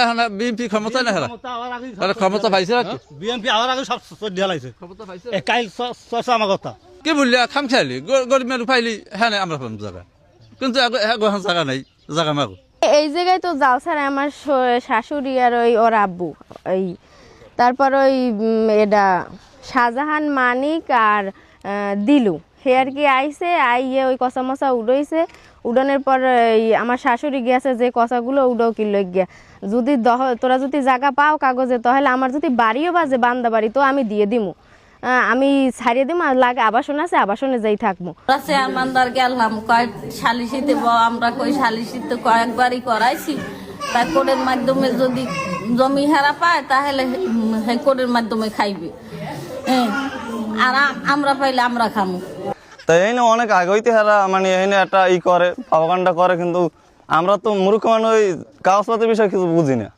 এখন বিএনপি ক্ষমতা না হেরা ক্ষমতা পাইছে বিএনপি আবার আগে সব চোদ্দ হালাইছে ক্ষমতা পাইছে কাইল চর্চা আমার কথা কি বললি খাম খাইলি গরিব মানুষ পাইলি হ্যাঁ আমরা পাম জায়গা কিন্তু এখন জায়গা নাই জায়গা মাগো এই জায়গায় তো জাল ছাড়া আমার শাশুড়ি আর ওর আব্বু ওই তারপর ওই এটা শাহজাহান মানিক আর দিলু সে আর কি আইসে আইয়ে ওই কষা মশা উড়াইছে উড়ানোর পর আমার শাশুড়ি গেছে যে কষাগুলো উড়াও কিলো গিয়া যদি তোরা যদি জায়গা পাও কাগজে তাহলে আমার যদি বাড়িও বাজে বান্দা বাড়ি তো আমি দিয়ে দিমু আমি ছাড়িয়ে দিমু আর লাগে আবাসন আছে আবাসনে যাই থাকবো চেয়ারম্যানদার গেলাম কয়েক সালিশিতে আমরা কই সালিশিতে কয়েকবারই করাইছি তাই কোর্টের মাধ্যমে যদি জমি হারা পায় তাহলে সেই কোর্টের মাধ্যমে খাইবে আর আমরা পাইলে আমরা খামু তাই এই অনেক আগে হইতে হারা মানে এই একটা ই করে পাবাগানটা করে কিন্তু আমরা তো মূর্খ মানে ওই কাগজপাতির বিষয়ে কিছু বুঝি না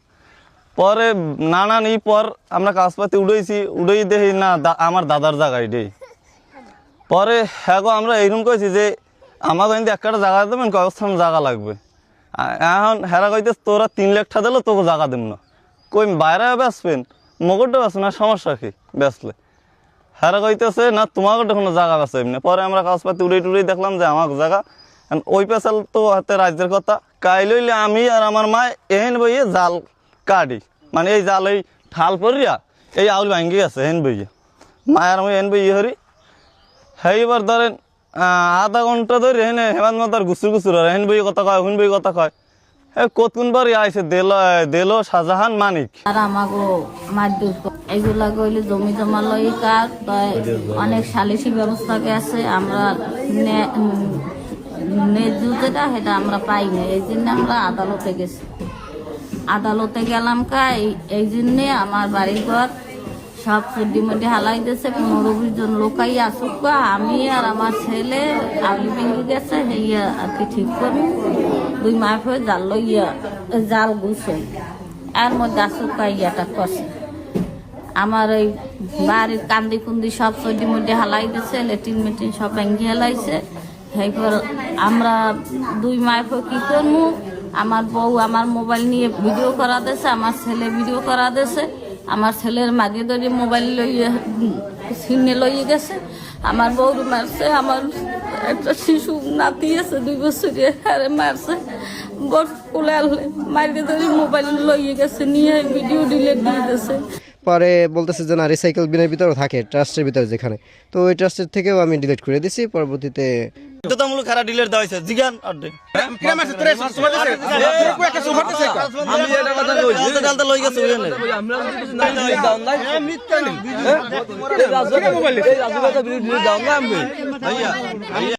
পরে নানান ই পর আমরা কাগজপাতি উড়েছি উড়েই দেখি না আমার দাদার জায়গায় ডেই পরে হ্যাঁ আমরা এইরকম কইছি যে আমাকে কিন্তু একটা জায়গা দেবেন কয়েকস্থান জায়গা লাগবে এখন হেরা কইতে তোরা 3 লাখ টাকা দিলে তোকে জায়গা দেব না কই বাইরে বেসবেন মগরটা বেসবেন না সমস্যা কি বেসলে হেরা কইতেছে না তোমাকে কোনো জায়গা বেসে এমনি পরে আমরা কাগজপাতি উড়ে টুড়েই দেখলাম যে আমার জায়গা ওই পেশাল তো হাতে রাজ্যের কথা কাই লইলে আমি আর আমার মা এহেন বইয়ে জাল কাটি মানে এই জাল এই ঠাল পড়িয়া এই আউল ভাঙ্গি গেছে হেন বইয়ে মায়ের আমি এন বইয়ে হরি সেইবার ধরেন আধা ঘন্টা ধরে হেনে হেমান মাতার গুসুর গুসুর হেন বই কথা কয় হুন বই কথা কয় কত কোনবার আইসে দেলো শাহজাহান মানিক আর আমাগো মারধর এগুলা কইলে জমি জমা লই কার অনেক সালিশি ব্যবস্থা গেছে আমরা যেটা সেটা আমরা পাই না এই জন্য আমরা আদালতে গেছি আদালতে গেলাম এই জন্যে আমার বাড়ির ঘর সব সর্দি মধ্যে হালাই দিয়েছে 15-20 জন লোকাই আসুক আমি আর আমার ছেলে আউলি ভেঙে গেছে হইয়া আর কি ঠিক করি 2 মাস হয়ে জাল লইয়া জাল গুছই এর মধ্যে আসুক ইয়াটা কষে আমার ওই বাড়ির কান্দি কুন্দি সব সর্দি মধ্যে হালাই দিয়েছে লেট্রিন মেট্রিন সব ভেঙে হালাইছে সেইপর আমরা 2 মাস কি করবো আমার বউ আমার মোবাইল নিয়ে ভিডিও করা দিয়েছে আমার ছেলে ভিডিও করা দিয়েছে আমার ছেলের মাঝে ধরে মোবাইল লইয়ে সিনে লইয়ে গেছে আমার বউর মারছে আমার একটা শিশু নাতি আছে 2 বছরের হারে মারছে বড় কোলে আনলে মারিয়ে ধরে মোবাইল লইয়ে গেছে নিয়ে ভিডিও ডিলিট দিয়ে দিয়েছে পরে বলতেছে যে না রিসাইকেল বিনের ভিতরেও থাকে ট্রাস্টের ভিতরে যেখানে তো ওই ট্রাস্টের থেকেও আমি ডিলিট করে দিছি পরবর্তীতে বাধ্যতামূলক খারাপ ডিলের দেওয়া হয়েছে জিগান আমি এটা কথা কইছি ডালটা লই গেছে আমরা কিছু নাই দাও নাই মিথ্যা নেই এই রাজু কথা বিরোধী দাও না আমি ভাইয়া